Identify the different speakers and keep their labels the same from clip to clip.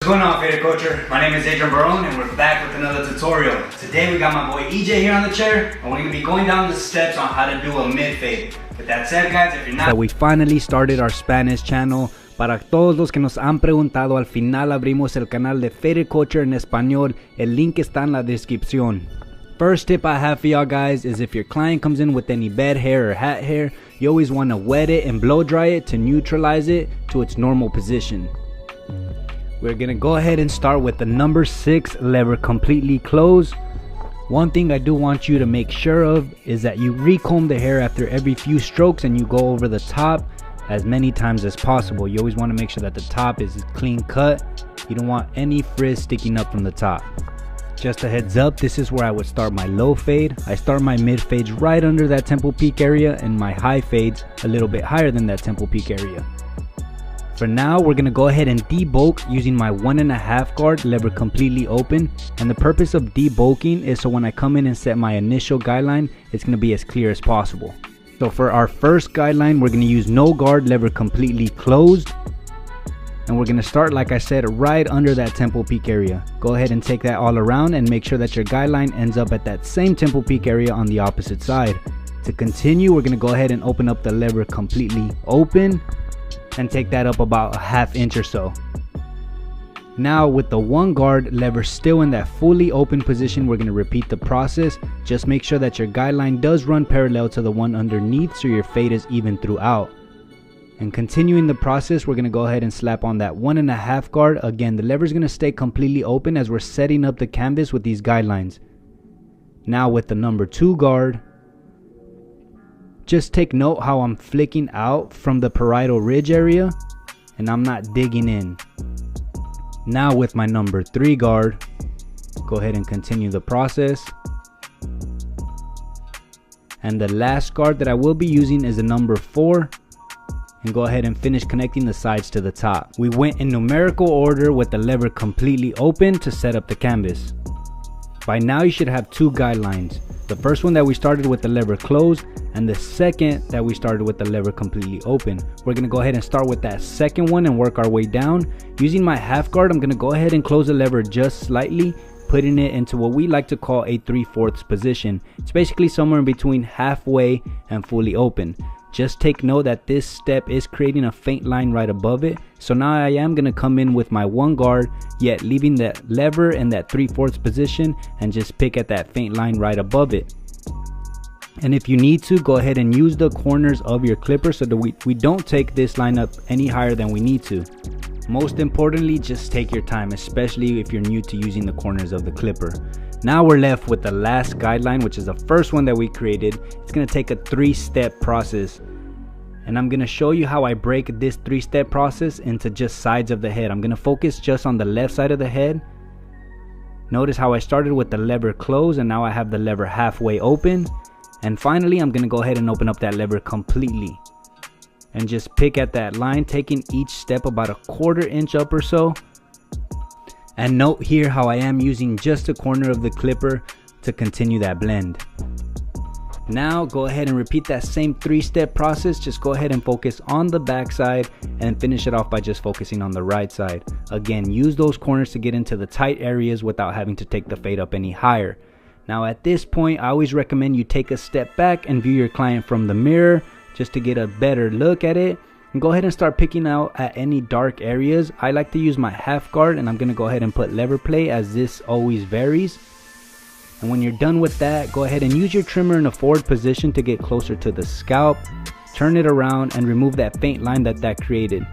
Speaker 1: What's going on, Faded Culture? My name is Adrian Barone and we're back with another tutorial. Today we got my boy EJ here on the chair and we're going to be going down the steps on how to do a mid-fade. With that said, guys, if you're not...
Speaker 2: We finally started our Spanish channel. Para todos los que nos han preguntado, al final abrimos el canal de Faded Culture en español. El link está en la descripción. First tip I have for y'all guys is if your client comes in with any bed hair or hat hair, you always want to wet it and blow dry it to neutralize it to its normal position. We're gonna go ahead and start with the number 6 lever completely closed. One thing I do want you to make sure of is that you recomb the hair after every few strokes and you go over the top as many times as possible. You always want to make sure that the top is clean cut. You don't want any frizz sticking up from the top. Just a heads up, this is where I would start my low fade. I start my mid fades right under that temple peak area and my high fades a little bit higher than that temple peak area. For now, we're going to go ahead and debulk using my 1.5 guard lever completely open, and the purpose of debulking is so when I come in and set my initial guideline, it's going to be as clear as possible. So for our first guideline, we're going to use no guard lever completely closed, and we're going to start, like I said, right under that temple peak area. Go ahead and take that all around and make sure that your guideline ends up at that same temple peak area on the opposite side. To continue, we're going to go ahead and open up the lever completely open and take that up about a ½ inch or so. Now with the 1 guard lever still in that fully open position, we're going to repeat the process. Just make sure that your guideline does run parallel to the one underneath so your fade is even throughout. And continuing the process, we're going to go ahead and slap on that 1.5 guard. Again, the lever is going to stay completely open as we're setting up the canvas with these guidelines. Now with the number 2 guard, just take note how I'm flicking out from the parietal ridge area and I'm not digging in. Now with my number 3 guard, go ahead and continue the process. And the last guard that I will be using is the number 4. And go ahead and finish connecting the sides to the top. We went in numerical order with the lever completely open to set up the canvas. By now you should have 2 guidelines. The first one that we started with the lever closed, and the second that we started with the lever completely open. We're going to go ahead and start with that second one and work our way down. Using my half guard, I'm going to go ahead and close the lever just slightly, putting it into what we like to call a 3/4 position. It's basically somewhere in between halfway and fully open. Just take note that this step is creating a faint line right above it. So now I am going to come in with my 1 guard, yet leaving that lever in that 3/4 position and just pick at that faint line right above it. And if you need to, go ahead and use the corners of your clipper so that we don't take this line up any higher than we need to. Most importantly, just take your time, especially if you're new to using the corners of the clipper. Now we're left with the last guideline, which is the first one that we created. It's going to take a 3-step process. And I'm going to show you how I break this 3-step process into just sides of the head. I'm going to focus just on the left side of the head. Notice how I started with the lever closed and now I have the lever halfway open. And finally, I'm going to go ahead and open up that lever completely. And just pick at that line, taking each step about a 1/4 inch up or so. And note here how I am using just a corner of the clipper to continue that blend. Now go ahead and repeat that same 3-step process. Just go ahead and focus on the back side and finish it off by just focusing on the right side. Again, use those corners to get into the tight areas without having to take the fade up any higher. Now at this point, I always recommend you take a step back and view your client from the mirror just to get a better look at it. And go ahead and start picking out at any dark areas. I like to use my half guard and I'm going to go ahead and put lever play as this always varies. And when you're done with that, go ahead and use your trimmer in a forward position to get closer to the scalp. Turn it around and remove that faint line that created.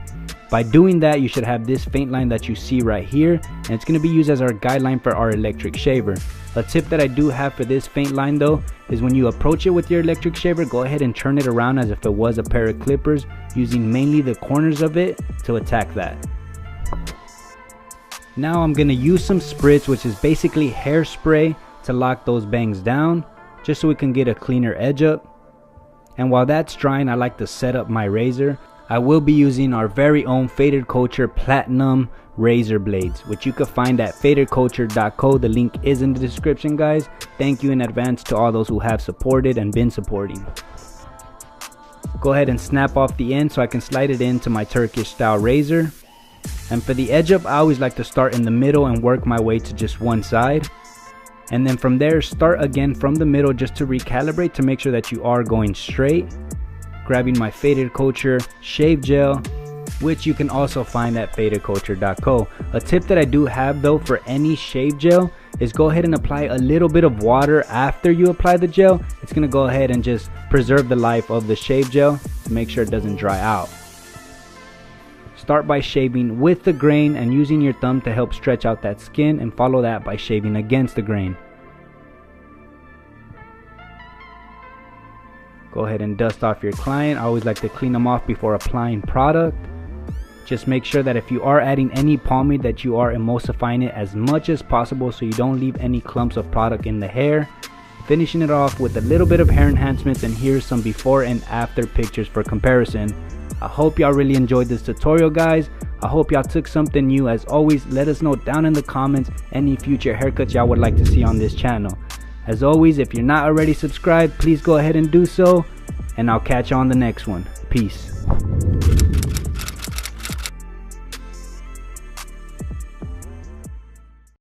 Speaker 2: By doing that, you should have this faint line that you see right here, and it's going to be used as our guideline for our electric shaver. A tip that I do have for this faint line though is when you approach it with your electric shaver, go ahead and turn it around as if it was a pair of clippers, using mainly the corners of it to attack that. Now I'm going to use some spritz, which is basically hairspray, to lock those bangs down just so we can get a cleaner edge up. And while that's drying, I like to set up my razor. I will be using our very own Faded Culture Platinum razor blades, which you can find at fadedculture.co. The link is in the description, guys. Thank you in advance to all those who have supported and been supporting. Go ahead and snap off the end so I can slide it into my Turkish style razor. And for the edge up, I always like to start in the middle and work my way to just one side. And then from there, start again from the middle just to recalibrate to make sure that you are going straight. Grabbing my Faded Culture shave gel, which you can also find at fadedculture.co. A tip that I do have though for any shave gel is go ahead and apply a little bit of water after you apply the gel. It's gonna go ahead and just preserve the life of the shave gel to make sure it doesn't dry out. Start by shaving with the grain and using your thumb to help stretch out that skin, and follow that by shaving against the grain. Go ahead and dust off your client. I always like to clean them off before applying product. Just make sure that if you are adding any pomade that you are emulsifying it as much as possible so you don't leave any clumps of product in the hair. Finishing it off with a little bit of hair enhancements, and here's some before and after pictures for comparison. I hope y'all really enjoyed this tutorial, guys. I hope y'all took something new. As always, let us know down in the comments any future haircuts y'all would like to see on this channel. As always, if you're not already subscribed, please go ahead and do so, and I'll catch you on the next one. Peace.